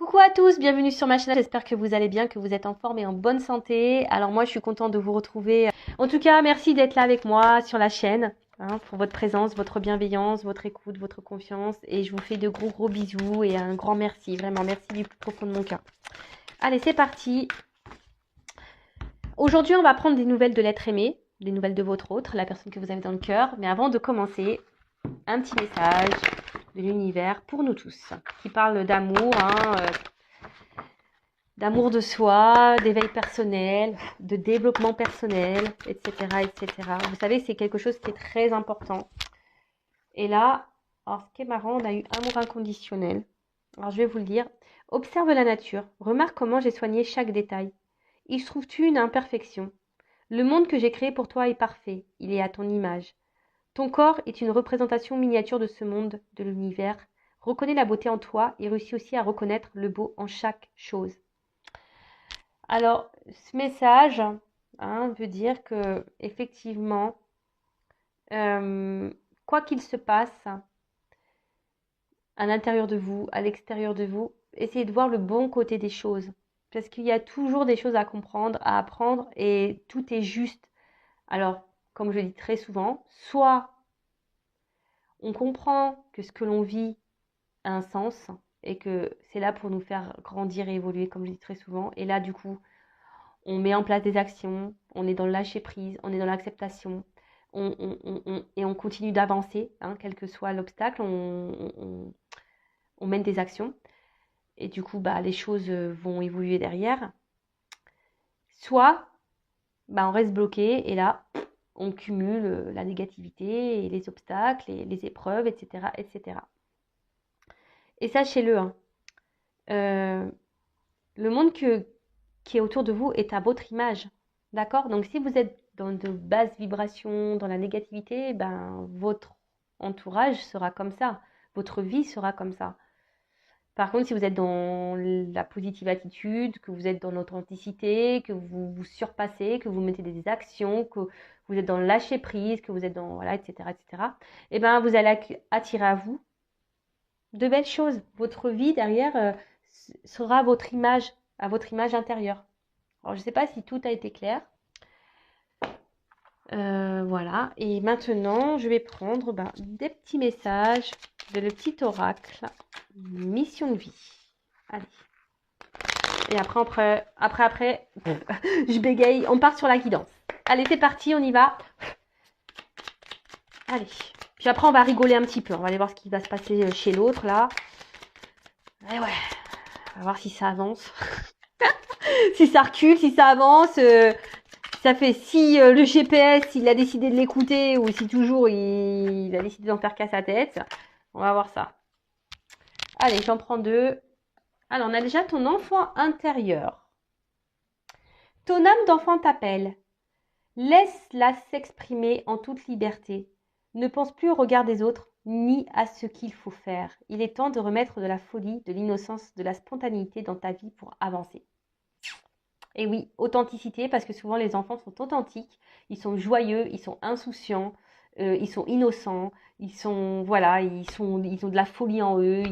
Coucou à tous, bienvenue sur ma chaîne, j'espère que vous allez bien, que vous êtes en forme et en bonne santé. Alors moi je suis contente de vous retrouver. En tout cas, merci d'être là avec moi sur la chaîne, pour votre présence, votre bienveillance, votre écoute, votre confiance. Et je vous fais de gros bisous et un grand merci, vraiment merci du plus profond de mon cœur. Allez, c'est parti. Aujourd'hui on va prendre des nouvelles de l'être aimé, des nouvelles de votre autre, la personne que vous avez dans le cœur. Mais avant de commencer, un petit message de l'univers pour nous tous, qui parle d'amour, d'amour de soi, d'éveil personnel, de développement personnel, etc., etc. Vous savez, c'est quelque chose qui est très important. Et là, alors ce qui est marrant, on a eu amour inconditionnel. Alors je vais vous le dire. Observe la nature, remarque comment j'ai soigné chaque détail. Y trouves-tu une imperfection? Le monde que j'ai créé pour toi est parfait, il est à ton image. Ton corps est une représentation miniature de ce monde, de l'univers. Reconnais la beauté en toi et réussis aussi à reconnaître le beau en chaque chose. Alors, ce message veut dire que effectivement, quoi qu'il se passe à l'intérieur de vous, à l'extérieur de vous, essayez de voir le bon côté des choses. Parce qu'il y a toujours des choses à comprendre, à apprendre, et tout est juste. Alors, comme je dis très souvent, soit on comprend que ce que l'on vit a un sens et que c'est là pour nous faire grandir et évoluer, comme je dis très souvent. Et là, du coup, on met en place des actions, on est dans le lâcher prise, on est dans l'acceptation, et on continue d'avancer, quel que soit l'obstacle, on mène des actions. Et du coup, les choses vont évoluer derrière. Soit, on reste bloqué et là, on cumule la négativité et les obstacles et les épreuves, etc., etc. Et sachez-le, le monde qui est autour de vous est à votre image. D'accord? Donc, si vous êtes dans de basses vibrations, dans la négativité, votre entourage sera comme ça. Votre vie sera comme ça. Par contre, si vous êtes dans la positive attitude, que vous êtes dans l'authenticité, que vous vous surpassez, que vous mettez des actions, que vous êtes dans le lâcher prise, que vous êtes dans, voilà, etc., vous allez attirer à vous de belles choses. Votre vie derrière sera à votre image intérieure. Alors, je ne sais pas si tout a été clair. Voilà. Et maintenant, je vais prendre des petits messages de le petit oracle. Mission de vie. Allez. Et après, je bégaye. On part sur la guidance. Allez, c'est parti, on y va. Allez. Puis après, on va rigoler un petit peu. On va aller voir ce qui va se passer chez l'autre, là. Et ouais. On va voir si ça avance. Si ça recule, si ça avance. Ça fait si le GPS, il a décidé de l'écouter ou si toujours il a décidé d'en faire qu'à sa tête. On va voir ça. Allez, j'en prends deux. Alors, on a déjà ton enfant intérieur. Ton âme d'enfant t'appelle. Laisse-la s'exprimer en toute liberté. Ne pense plus au regard des autres, ni à ce qu'il faut faire. Il est temps de remettre de la folie, de l'innocence, de la spontanéité dans ta vie pour avancer. Et oui, authenticité, parce que souvent les enfants sont authentiques, ils sont joyeux, ils sont insouciants, ils sont innocents, ils ont de la folie en eux,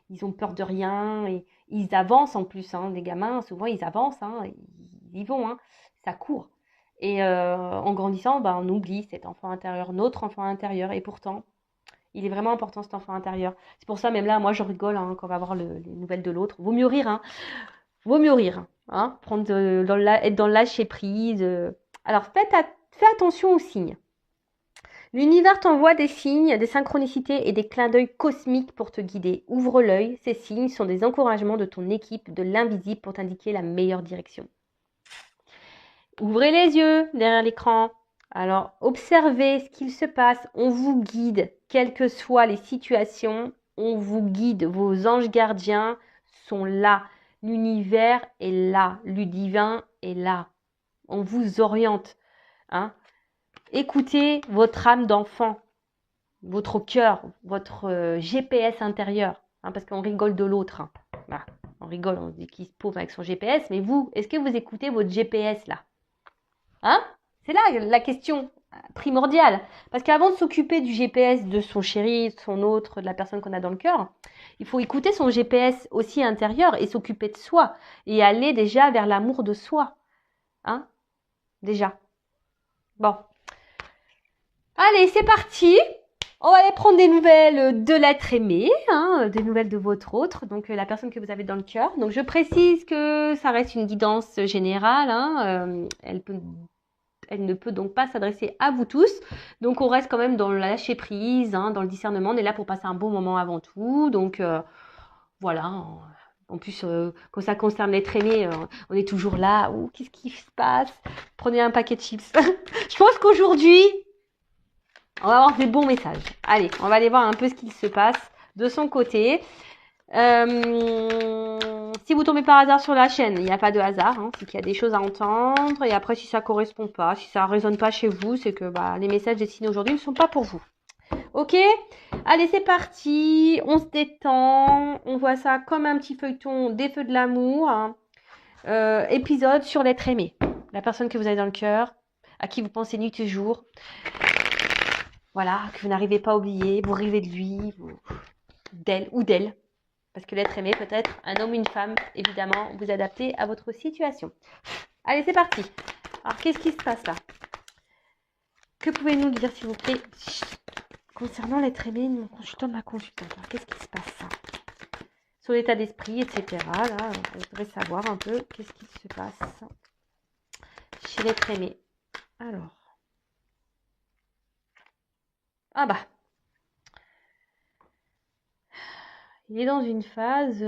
ils ont peur de rien, et ils avancent en plus, les gamins, souvent ils avancent, ils y vont, ça court. Et en grandissant, on oublie cet enfant intérieur, notre enfant intérieur, et pourtant, il est vraiment important cet enfant intérieur. C'est pour ça, même là, moi je rigole quand on va voir les nouvelles de l'autre. Vaut mieux rire, Vaut mieux rire, être dans le lâcher prise. Alors, fais attention aux signes. L'univers t'envoie des signes, des synchronicités et des clins d'œil cosmiques pour te guider. Ouvre l'œil, ces signes sont des encouragements de ton équipe, de l'invisible pour t'indiquer la meilleure direction. Ouvrez les yeux derrière l'écran. Alors, observez ce qu'il se passe. On vous guide, quelles que soient les situations. On vous guide. Vos anges gardiens sont là. L'univers est là. Le divin est là. On vous oriente. Écoutez votre âme d'enfant, votre cœur, votre GPS intérieur. Parce qu'on rigole de l'autre. On rigole, on dit qu'il se pauve avec son GPS. Mais vous, est-ce que vous écoutez votre GPS là? C'est là la question primordiale. Parce qu'avant de s'occuper du GPS de son chéri, de son autre, de la personne qu'on a dans le cœur, Il faut écouter son GPS aussi intérieur et s'occuper de soi et aller déjà vers l'amour de soi. Hein? Déjà. Bon. Allez, c'est parti. On va aller prendre des nouvelles de l'être aimé, hein, des nouvelles de votre autre, donc la personne que vous avez dans le cœur. Donc je précise que ça reste une guidance générale, hein, elle ne peut donc pas s'adresser à vous tous. Donc on reste quand même dans le lâcher prise, hein, dans le discernement. On est là pour passer un bon moment avant tout. Donc voilà. En plus, quand ça concerne l'être aimé, on est toujours là. Ouh, qu'est-ce qui se passe? Prenez un paquet de chips. Je pense qu'aujourd'hui, on va avoir des bons messages. Allez, on va aller voir un peu ce qu'il se passe de son côté. Si vous tombez par hasard sur la chaîne, il n'y a pas de hasard, hein, c'est qu'il y a des choses à entendre. Et après, si ça correspond pas, si ça résonne pas chez vous, c'est que les messages destinés aujourd'hui ne sont pas pour vous. Ok? Allez, c'est parti. On se détend. On voit ça comme un petit feuilleton des feux de l'amour. Hein. Épisode sur l'être aimé. La personne que vous avez dans le cœur, à qui vous pensez nuit et jour. Voilà, que vous n'arrivez pas à oublier. Vous rêvez de lui, d'elle ou d'elle. Parce que l'être aimé peut être un homme ou une femme, évidemment, vous adaptez à votre situation. Allez, c'est parti. Alors, qu'est-ce qui se passe là? Que pouvez-vous nous dire, s'il vous plaît, concernant l'être aimé, mon consultant, ma consultante? Alors, qu'est-ce qui se passe là? Sur l'état d'esprit, etc. Là, on voudrait savoir un peu qu'est-ce qui se passe chez l'être aimé. Alors. Ah bah. Il est dans une phase,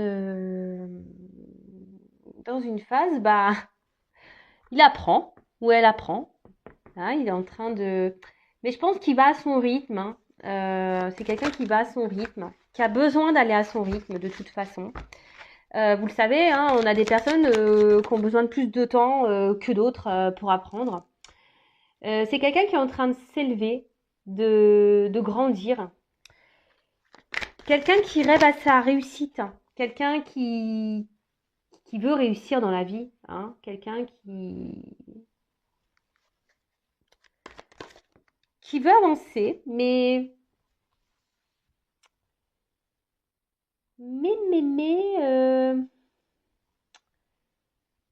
il apprend, ou elle apprend, hein, il est en train de... Mais je pense qu'il va à son rythme, hein. C'est quelqu'un qui va à son rythme, qui a besoin d'aller à son rythme de toute façon. Vous le savez, hein, on a des personnes qui ont besoin de plus de temps que d'autres pour apprendre. C'est quelqu'un qui est en train de s'élever, de grandir. Quelqu'un qui rêve à sa réussite, hein. Quelqu'un qui veut réussir dans la vie, hein. Quelqu'un qui veut avancer, mais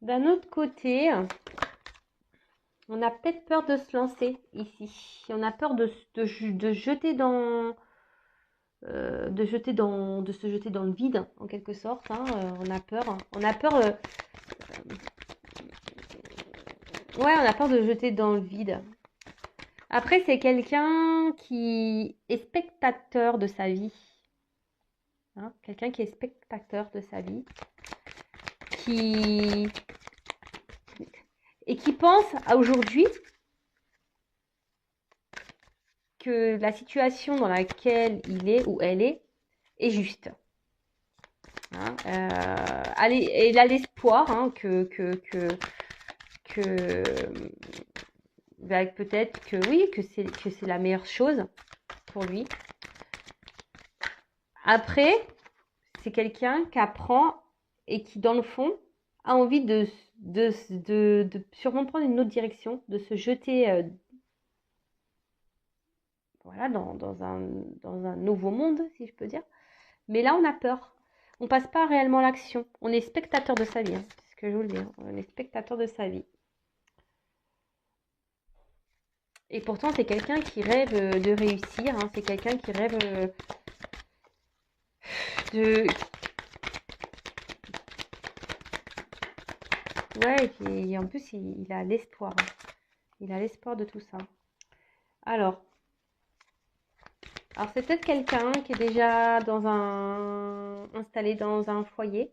d'un autre côté, on a peut-être peur de se lancer ici. On a peur de jeter de se jeter dans le vide, en quelque sorte. Hein. On a peur. On a peur. Ouais, on a peur de jeter dans le vide. Après, c'est quelqu'un qui est spectateur de sa vie. Hein, quelqu'un qui est spectateur de sa vie. Et qui pense à aujourd'hui que la situation dans laquelle il est ou elle est juste. Hein, et il a l'espoir, hein, que peut-être que oui, que c'est la meilleure chose pour lui. Après, c'est quelqu'un qui apprend et qui, dans le fond, a envie de sûrement prendre une autre direction, de se jeter voilà, dans un nouveau monde, si je peux dire. Mais là, on a peur. On passe pas réellement à l'action. On est spectateur de sa vie, hein, c'est ce que je vous le dis. Hein. On est spectateur de sa vie. Et pourtant, c'est quelqu'un qui rêve de réussir. Hein. C'est quelqu'un qui rêve de... Ouais, et en plus, il a l'espoir. Hein. Il a l'espoir de tout ça. Alors c'est peut-être quelqu'un qui est déjà installé dans un foyer.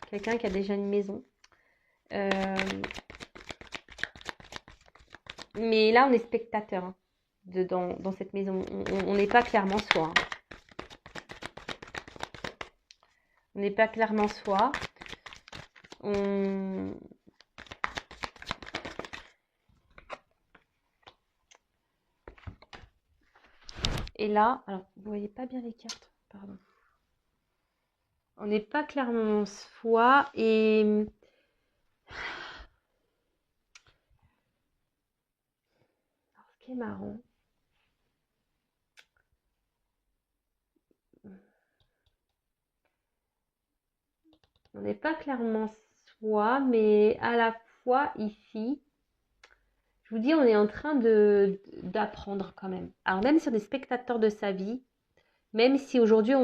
Quelqu'un qui a déjà une maison. Mais là, on est spectateur hein, dans cette maison. On n'est pas clairement soi. Hein. On n'est pas clairement soi. Et là, alors, vous voyez pas bien les cartes, pardon. On n'est pas clairement soi et... Alors, ce qui est marrant, On n'est pas clairement soi, mais à la fois ici, je vous dis, on est en train d'apprendre quand même. Alors même si on est spectateur de sa vie, même si aujourd'hui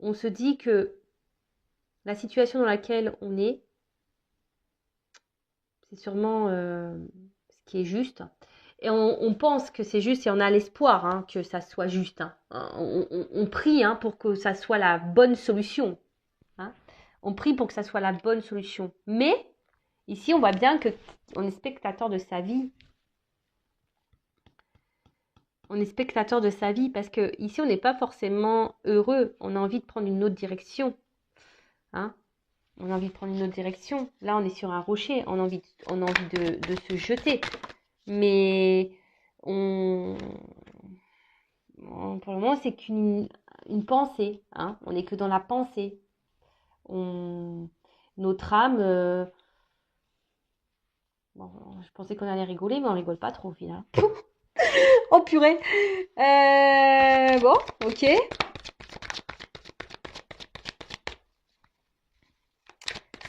on se dit que la situation dans laquelle on est, c'est sûrement ce qui est juste. Et on pense que c'est juste et on a l'espoir hein, que ça soit juste. Hein. On prie hein, pour que ça soit la bonne solution. Hein. On prie pour que ça soit la bonne solution. Mais ici, on voit bien qu'on est spectateur de sa vie. On est spectateur de sa vie parce que ici, on n'est pas forcément heureux. On a envie de prendre une autre direction. Hein. On a envie de prendre une autre direction. Là, on est sur un rocher. On a envie de se jeter. Mais pour le moment, c'est qu'une pensée. Hein. On n'est que dans la pensée. Notre âme... Bon, je pensais qu'on allait rigoler, mais on rigole pas trop au final. Oh purée. Bon, ok.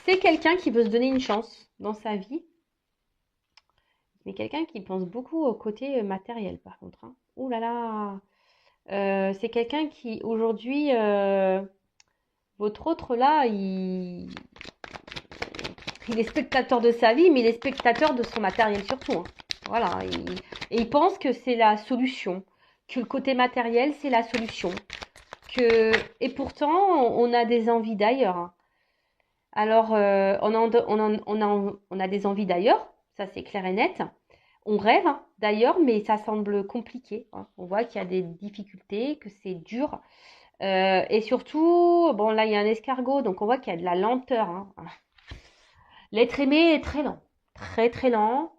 C'est quelqu'un qui veut se donner une chance dans sa vie. Mais quelqu'un qui pense beaucoup au côté matériel, par contre. Hein. Ouh là là. C'est quelqu'un qui, aujourd'hui, votre autre là, il est spectateur de sa vie, mais il est spectateur de son matériel surtout. Hein. Voilà. Et il pense que c'est la solution. Que le côté matériel, c'est la solution. Et pourtant, on a des envies d'ailleurs. Hein. Alors, on a des envies d'ailleurs, ça c'est clair et net. On rêve hein, d'ailleurs, mais ça semble compliqué. Hein. On voit qu'il y a des difficultés, que c'est dur. Et surtout, bon là il y a un escargot, donc on voit qu'il y a de la lenteur. Hein. L'être aimé est très lent, très très lent.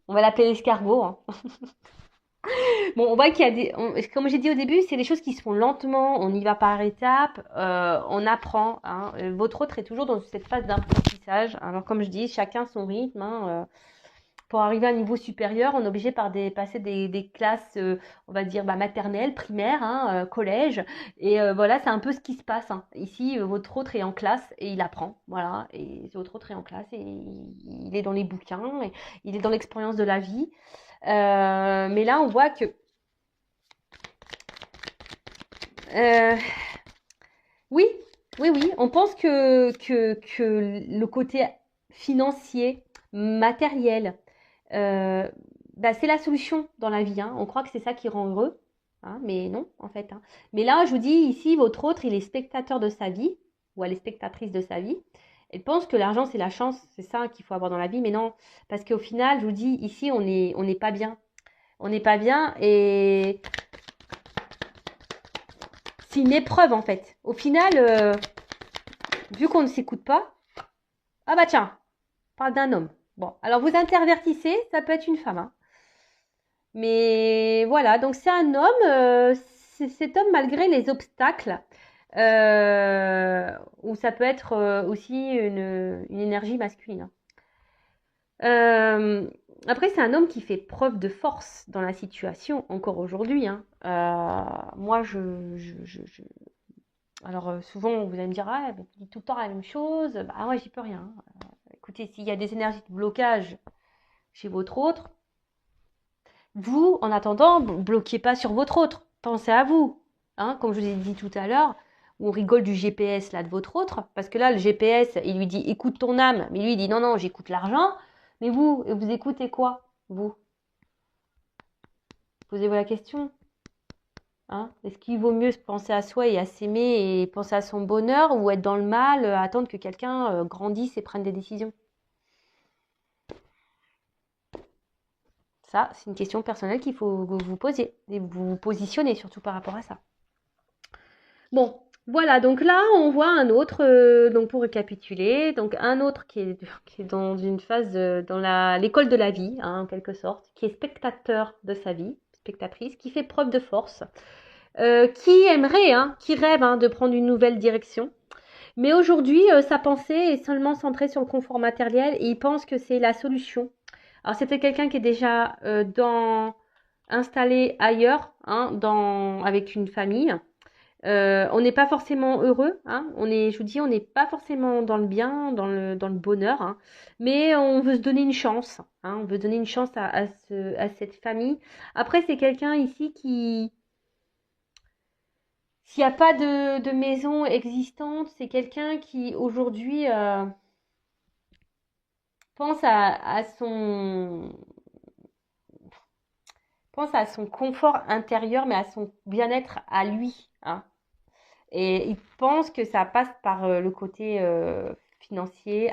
On va l'appeler l'escargot. Hein. Bon, on voit qu'il y a comme j'ai dit au début, c'est des choses qui se font lentement, on y va par étapes, on apprend. Hein. Votre autre est toujours dans cette phase d'apprentissage. Alors comme je dis, chacun son rythme. Hein. Pour arriver à un niveau supérieur, on est obligé par passer des classes, on va dire maternelles, primaires, hein, collège. Et voilà, c'est un peu ce qui se passe. Hein. Ici, votre autre est en classe et il apprend. Voilà, et votre autre est en classe et il est dans les bouquins, et il est dans l'expérience de la vie. Mais là, on voit que oui, oui, on pense que le côté financier, matériel, c'est la solution dans la vie. Hein. On croit que c'est ça qui rend heureux, hein, mais non, en fait. Hein. Mais là, je vous dis, ici, votre autre, il est spectateur de sa vie, ou elle est spectatrice de sa vie. Elle pense que l'argent, c'est la chance, c'est ça qu'il faut avoir dans la vie, mais non. Parce qu'au final, je vous dis, ici, on n'est pas bien. On n'est pas bien et c'est une épreuve, en fait. Au final, vu qu'on ne s'écoute pas, ah bah tiens, on parle d'un homme. Bon, alors vous intervertissez, ça peut être une femme. Hein. Mais voilà, donc c'est un homme, cet homme malgré les obstacles, ou ça peut être aussi une énergie masculine. Après, c'est un homme qui fait preuve de force dans la situation, encore aujourd'hui. Hein. Moi, alors souvent, vous allez me dire, ah, tu dis tout le temps la même chose. Bah ouais, j'y peux rien. Écoutez, s'il y a des énergies de blocage chez votre autre, vous, en attendant, bloquez pas sur votre autre. Pensez à vous. Hein, comme je vous ai dit tout à l'heure, où on rigole du GPS là de votre autre, parce que là, le GPS, il lui dit écoute ton âme, mais lui, il dit non, non, j'écoute l'argent. Mais vous écoutez quoi, vous? Posez-vous la question. Hein, est-ce qu'il vaut mieux penser à soi et à s'aimer et penser à son bonheur ou être dans le mal, attendre que quelqu'un grandisse et prenne des décisions? Ça, c'est une question personnelle qu'il faut que vous posiez et vous vous positionnez surtout par rapport à ça. Bon, voilà, donc là, on voit un autre, donc pour récapituler, donc un autre qui est dans une phase, dans l'école de la vie, hein, en quelque sorte, qui est spectateur de sa vie, spectatrice, qui fait preuve de force, qui aimerait, hein, qui rêve hein, de prendre une nouvelle direction. Mais aujourd'hui, sa pensée est seulement centrée sur le confort matériel et il pense que c'est la solution. Alors, c'était quelqu'un qui est déjà installé ailleurs, hein, avec une famille. On n'est pas forcément heureux, hein. Je vous dis, on n'est pas forcément dans le bien, dans le bonheur, hein. Mais on veut se donner une chance, hein. On veut donner une chance à cette famille. Après, c'est quelqu'un ici qui, s'il n'y a pas de maison existante, c'est quelqu'un qui aujourd'hui pense pense à son confort intérieur, mais à son bien-être à lui, hein. Et il pense que ça passe par le côté financier,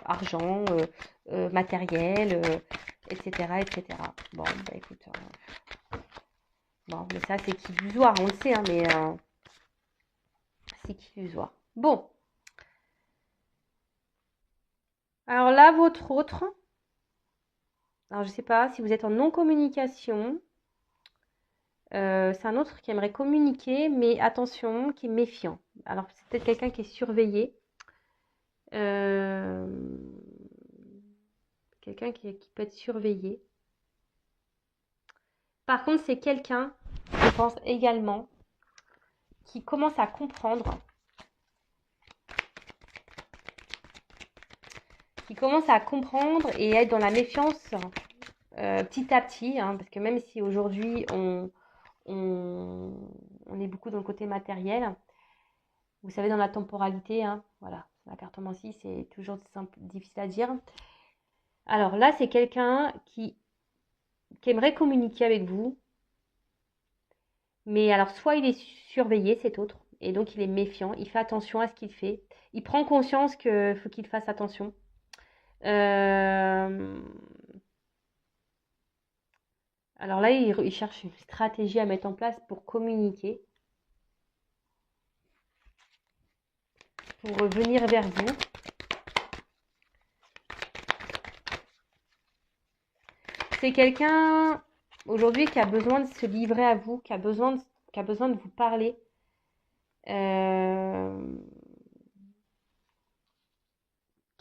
argent, matériel, etc., etc. Bon, bah écoute, bon, mais ça c'est qu'illusoire, on le sait, hein, mais c'est qu'illusoire. Bon, alors là, votre autre, alors je sais pas si vous êtes en non-communication, c'est un autre qui aimerait communiquer, mais attention, qui est méfiant. Alors c'est peut-être quelqu'un qui est surveillé. Euh, Quelqu'un qui peut être surveillé. Par contre, c'est quelqu'un, je pense également, qui commence à comprendre, et être dans la méfiance petit à petit, hein, parce que même si aujourd'hui on est beaucoup dans le côté matériel, vous savez, dans la temporalité, hein, voilà, la cartomancie, c'est toujours difficile à dire. Alors là, c'est quelqu'un qui aimerait communiquer avec vous, mais alors soit il est surveillé, cet autre, et donc il est méfiant, il fait attention à ce qu'il fait, il prend conscience qu'il faut qu'il fasse attention. Alors là, il cherche une stratégie à mettre en place pour communiquer, pour venir vers vous. C'est quelqu'un aujourd'hui qui a besoin de se livrer à vous, qui a besoin de vous parler. Qui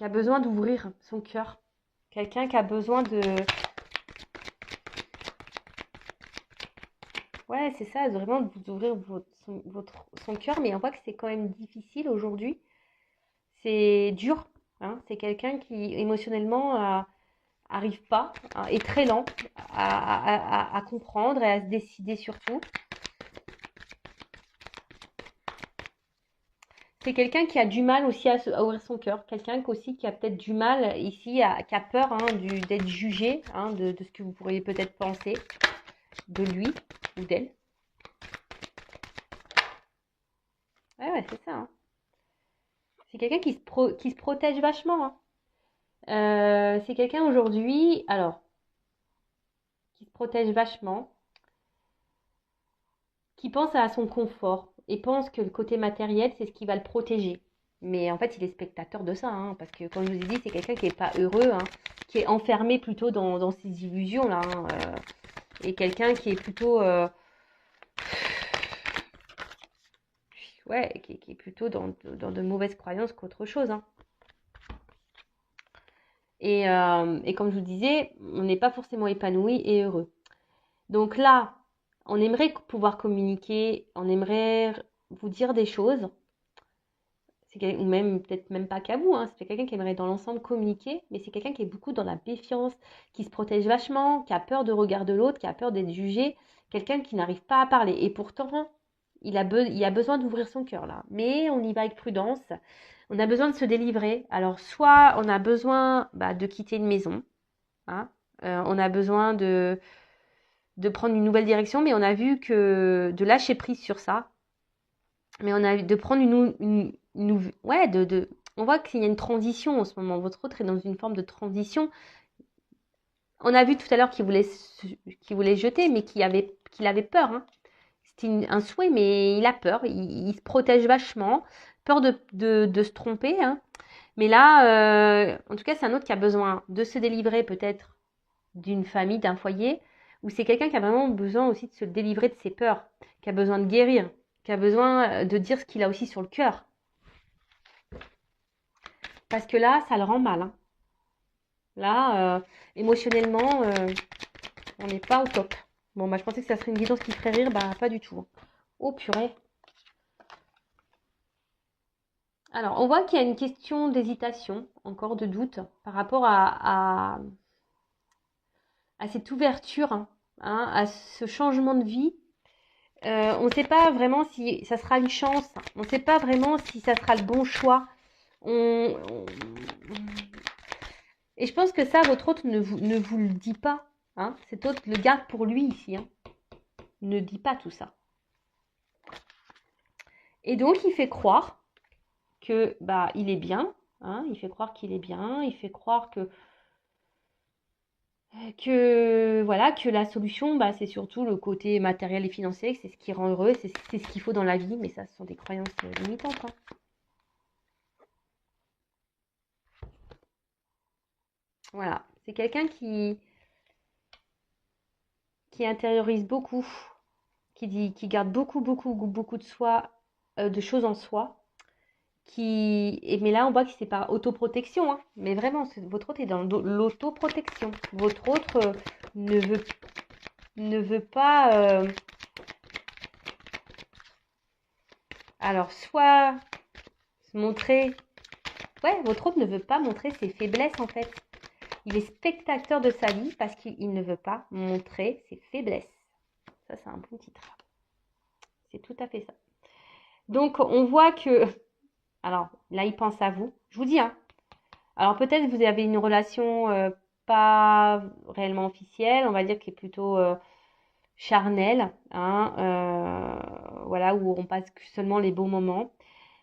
a besoin d'ouvrir son cœur. Quelqu'un qui a besoin de... Ouais, c'est ça, vraiment de vous ouvrir son cœur, mais on voit que c'est quand même difficile aujourd'hui. C'est dur, hein. C'est quelqu'un qui émotionnellement arrive pas, hein, est très lent à comprendre et à se décider surtout. C'est quelqu'un qui a du mal aussi à ouvrir son cœur, quelqu'un aussi qui a peut-être du mal ici, qui a peur, hein, d'être jugé, hein, de ce que vous pourriez peut-être penser de lui ou d'elle. Ouais, c'est ça, hein. C'est quelqu'un qui se protège vachement, hein. C'est quelqu'un aujourd'hui, alors, qui se protège vachement, qui pense à son confort et pense que le côté matériel, c'est ce qui va le protéger. Mais en fait, il est spectateur de ça, hein, parce que comme je vous ai dit, c'est quelqu'un qui n'est pas heureux, hein, qui est enfermé plutôt dans ses illusions, là, hein, et quelqu'un qui est plutôt... ouais, qui est plutôt dans de mauvaises croyances qu'autre chose, hein. Et comme je vous disais, on n'est pas forcément épanoui et heureux. Donc là, on aimerait pouvoir communiquer, on aimerait vous dire des choses, ou même peut-être même pas qu'à vous, hein, c'est quelqu'un qui aimerait dans l'ensemble communiquer, mais c'est quelqu'un qui est beaucoup dans la méfiance, qui se protège vachement, qui a peur de regard de l'autre, qui a peur d'être jugé, quelqu'un qui n'arrive pas à parler. Et pourtant, il a besoin d'ouvrir son cœur là, mais on y va avec prudence. On a besoin de se délivrer. Alors soit on a besoin de quitter une maison, hein, on a besoin de prendre une nouvelle direction, mais on a vu que de lâcher prise sur ça. Mais on a de prendre ouais, on voit qu'il y a une transition en ce moment. Votre autre est dans une forme de transition. On a vu tout à l'heure qu'il voulait jeter, mais qu'il avait peur, hein. C'était un souhait, mais il a peur. Il se protège vachement. Peur de se tromper, hein. Mais là, en tout cas, c'est un autre qui a besoin de se délivrer peut-être d'une famille, d'un foyer, ou c'est quelqu'un qui a vraiment besoin aussi de se délivrer de ses peurs, qui a besoin de guérir, qui a besoin de dire ce qu'il a aussi sur le cœur. Parce que là, ça le rend mal, hein. Là, émotionnellement, on n'est pas au top. Bon, je pensais que ça serait une guidance qui ferait rire, pas du tout, hein. Oh purée. Alors, on voit qu'il y a une question d'hésitation, encore de doute, par rapport à cette ouverture, hein, à ce changement de vie. On ne sait pas vraiment si ça sera une chance, on ne sait pas vraiment si ça sera le bon choix. On- on- Et je pense que ça, votre hôte ne vous le dit pas. Hein. Cet hôte le garde pour lui ici. Hein. Il ne dit pas tout ça. Et donc, il fait croire que bah il est bien. Hein. Il fait croire qu'il est bien. Il fait croire que voilà que la solution bah, c'est surtout le côté matériel et financier, que c'est ce qui rend heureux, c'est ce qu'il faut dans la vie, mais ça ce sont des croyances limitantes. Hein. Voilà, c'est quelqu'un qui intériorise beaucoup, qui garde beaucoup de soi, de choses en soi, mais là on voit que c'est pas autoprotection, hein, mais vraiment votre autre est dans l'autoprotection. Votre autre ne veut ne veut pas alors soit se montrer. Ouais, votre hôte ne veut pas montrer ses faiblesses en fait. Il est spectateur de sa vie parce qu'il ne veut pas montrer ses faiblesses. Ça, c'est un bon titre. C'est tout à fait ça. Donc, on voit que... Alors, là, il pense à vous. Je vous dis, hein. Alors, peut-être vous avez une relation pas réellement officielle, on va dire qui est plutôt charnelle, hein, voilà, où on passe seulement les beaux moments.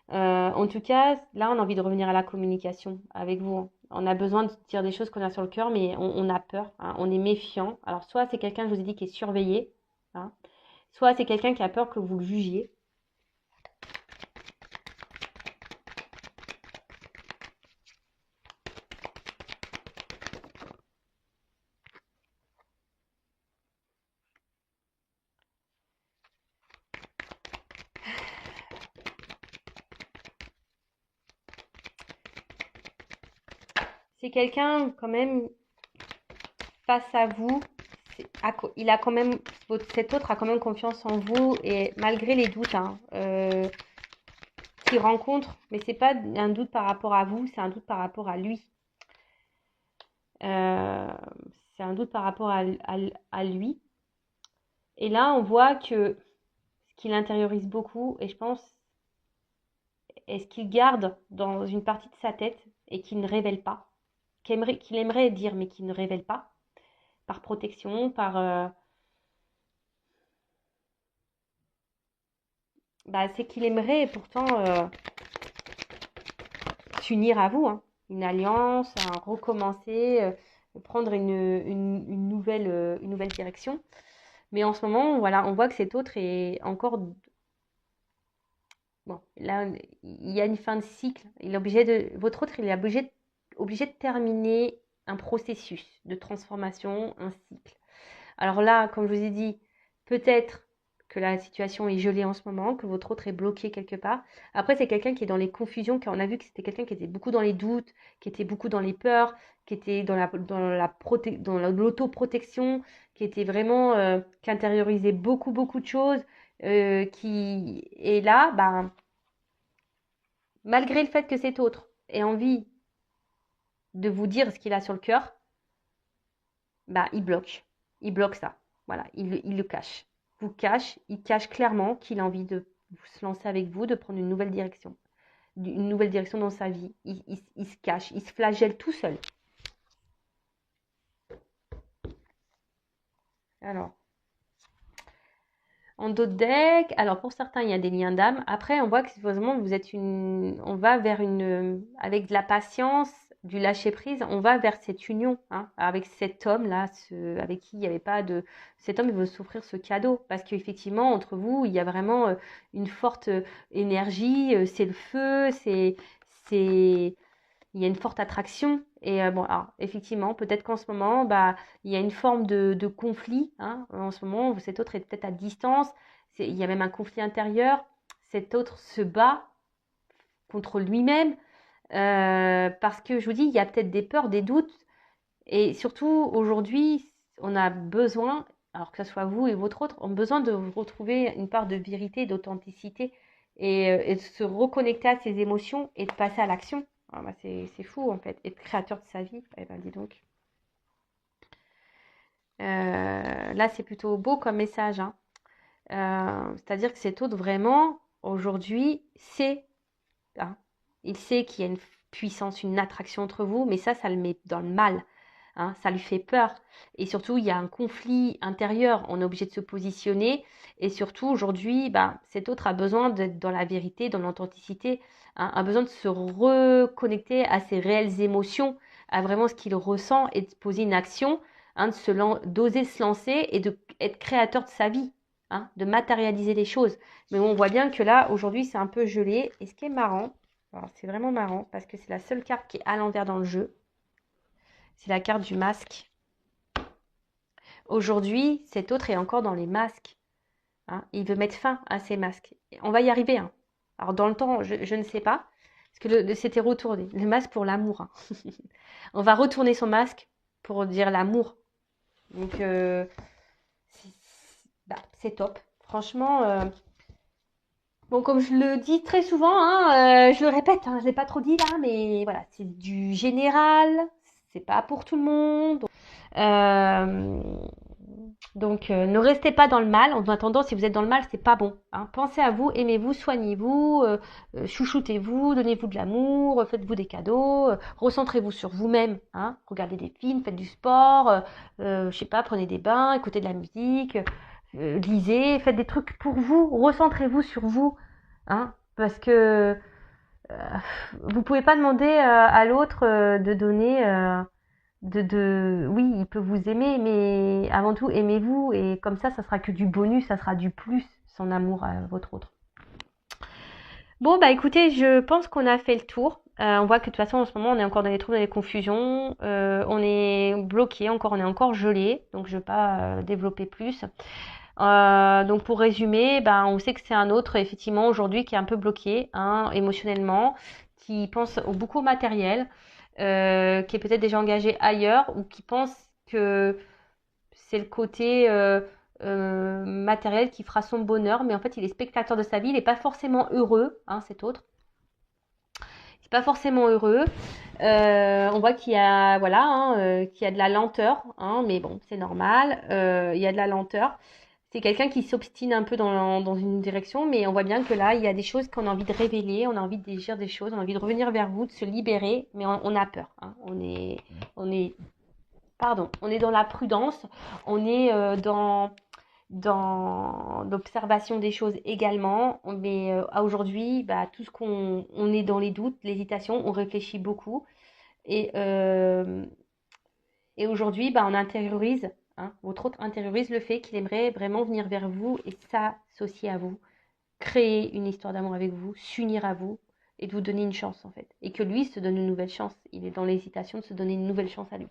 En tout cas, là, on a envie de revenir à la communication avec vous. Hein. On a besoin de dire des choses qu'on a sur le cœur, mais on a peur, hein, on est méfiant. Alors, soit c'est quelqu'un, je vous ai dit, qui est surveillé, hein, soit c'est quelqu'un qui a peur que vous le jugiez. C'est quelqu'un, quand même, face à vous, il a quand même, cet autre a quand même confiance en vous, et malgré les doutes, hein, qu'il rencontre, mais c'est pas un doute par rapport à vous, c'est un doute par rapport à lui. Euh, c'est un doute par rapport à lui. Et là, on voit que ce qu'il intériorise beaucoup, et je pense, est ce qu'il garde dans une partie de sa tête et qu'il ne révèle pas, qu'il aimerait dire, mais qu'il ne révèle pas, par protection, bah, c'est qu'il aimerait pourtant s'unir à vous, hein. Une alliance, un recommencer, prendre une nouvelle direction. Mais en ce moment, voilà, on voit que cet autre est encore. Bon, là, il y a une fin de cycle. Votre autre, il est obligé de terminer un processus de transformation, un cycle. Alors là, comme je vous ai dit, peut-être que la situation est gelée en ce moment, que votre autre est bloqué quelque part. Après, c'est quelqu'un qui est dans les confusions, car on a vu que c'était quelqu'un qui était beaucoup dans les doutes, qui était beaucoup dans les peurs, qui était dans l'autoprotection, qui était vraiment, qui intériorisait beaucoup de choses, qui est là, ben, malgré le fait que cet autre ait envie de vous dire ce qu'il a sur le cœur, bah, il bloque. Il bloque ça. Voilà, il le cache. Il cache clairement qu'il a envie de se lancer avec vous, de prendre une nouvelle direction dans sa vie. Il se cache, il se flagelle tout seul. Alors, en d'autres decks, alors pour certains, il y a des liens d'âme. Après, on voit que supposément on va vers avec de la patience, du lâcher prise, on va vers cette union, hein, avec cet homme-là, avec qui il n'y avait pas de, cet homme, il veut s'offrir ce cadeau parce qu'effectivement, entre vous, il y a vraiment une forte énergie, c'est le feu, c'est, il y a une forte attraction. Et bon, alors, effectivement, peut-être qu'en ce moment, bah, il y a une forme de conflit. Hein. En ce moment, cet autre est peut-être à distance. Il y a même un conflit intérieur. Cet autre se bat contre lui-même. Parce que je vous dis, il y a peut-être des peurs, des doutes. Et surtout, aujourd'hui, on a besoin, alors que ce soit vous et votre autre, on a besoin de retrouver une part de vérité, d'authenticité et de se reconnecter à ses émotions et de passer à l'action. Ah bah c'est fou en fait, être créateur de sa vie. Eh ben dis donc. Là c'est plutôt beau comme message, hein. C'est-à-dire que cet autre vraiment aujourd'hui sait, hein, il sait qu'il y a une puissance, une attraction entre vous, mais ça le met dans le mal. Hein, ça lui fait peur. Et surtout, il y a un conflit intérieur. On est obligé de se positionner. Et surtout, aujourd'hui, bah, cet autre a besoin d'être dans la vérité, dans l'authenticité, hein, a besoin de se reconnecter à ses réelles émotions, à vraiment ce qu'il ressent et de poser une action, hein, d'oser se lancer et d'être créateur de sa vie, hein, de matérialiser les choses. Mais on voit bien que là, aujourd'hui, c'est un peu gelé. Et ce qui est marrant, alors c'est vraiment marrant parce que c'est la seule carte qui est à l'envers dans le jeu. C'est la carte du masque. Aujourd'hui, cet autre est encore dans les masques, hein. Il veut mettre fin à ces masques. On va y arriver, hein. Alors dans le temps, je ne sais pas, parce que c'était retourné. Le masque pour l'amour, hein. On va retourner son masque pour dire l'amour. Donc, c'est top. Franchement, bon, comme je le dis très souvent, hein, je le répète, hein, je ne l'ai pas trop dit là, mais voilà, c'est du général, c'est pas pour tout le monde. Euh, donc, ne restez pas dans le mal. En attendant, si vous êtes dans le mal, c'est pas bon, hein. Pensez à vous, aimez-vous, soignez-vous, chouchoutez-vous, donnez-vous de l'amour, faites-vous des cadeaux, recentrez-vous sur vous-même, hein. Regardez des films, faites du sport, je sais pas, prenez des bains, écoutez de la musique, lisez, faites des trucs pour vous, recentrez-vous sur vous, hein, parce que vous pouvez pas demander à l'autre de donner. Oui, il peut vous aimer, mais avant tout, aimez-vous. Et comme ça sera que du bonus, ça sera du plus, son amour à votre autre. Bon, bah écoutez, je pense qu'on a fait le tour. On voit que de toute façon, en ce moment, on est encore dans les troubles, dans les confusions. On est bloqué, on est encore gelé. Donc, je ne vais pas développer plus. Donc, pour résumer, ben, on sait que c'est un autre, effectivement, aujourd'hui, qui est un peu bloqué, hein, émotionnellement, qui pense beaucoup au matériel, qui est peut-être déjà engagé ailleurs ou qui pense que c'est le côté matériel qui fera son bonheur, mais en fait, il est spectateur de sa vie, il n'est pas forcément heureux, hein, cet autre. C'est pas forcément heureux. On voit qu'il y a, voilà, hein, qu'il y a de la lenteur, hein, mais bon, c'est normal. Il y a de la lenteur. C'est quelqu'un qui s'obstine un peu dans une direction, mais on voit bien que là, il y a des choses qu'on a envie de révéler, on a envie de dire des choses, on a envie de revenir vers vous, de se libérer, mais on a peur, hein. On est dans la prudence, on est dans l'observation des choses également, mais à aujourd'hui, bah, tout ce on est dans les doutes, l'hésitation, on réfléchit beaucoup, et, euh, et aujourd'hui, bah, on intériorise, hein, votre autre intériorise le fait qu'il aimerait vraiment venir vers vous et s'associer à vous, créer une histoire d'amour avec vous, s'unir à vous et de vous donner une chance en fait. Et que lui se donne une nouvelle chance. Il est dans l'hésitation de se donner une nouvelle chance à lui.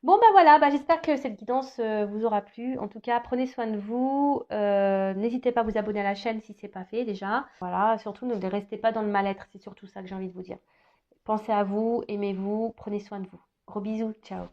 Bon ben voilà, bah, j'espère que cette guidance vous aura plu. En tout cas, prenez soin de vous. N'hésitez pas à vous abonner à la chaîne si ce n'est pas fait déjà. Voilà, surtout ne restez pas dans le mal-être. C'est surtout ça que j'ai envie de vous dire. Pensez à vous, aimez-vous, prenez soin de vous. Gros bisous, ciao.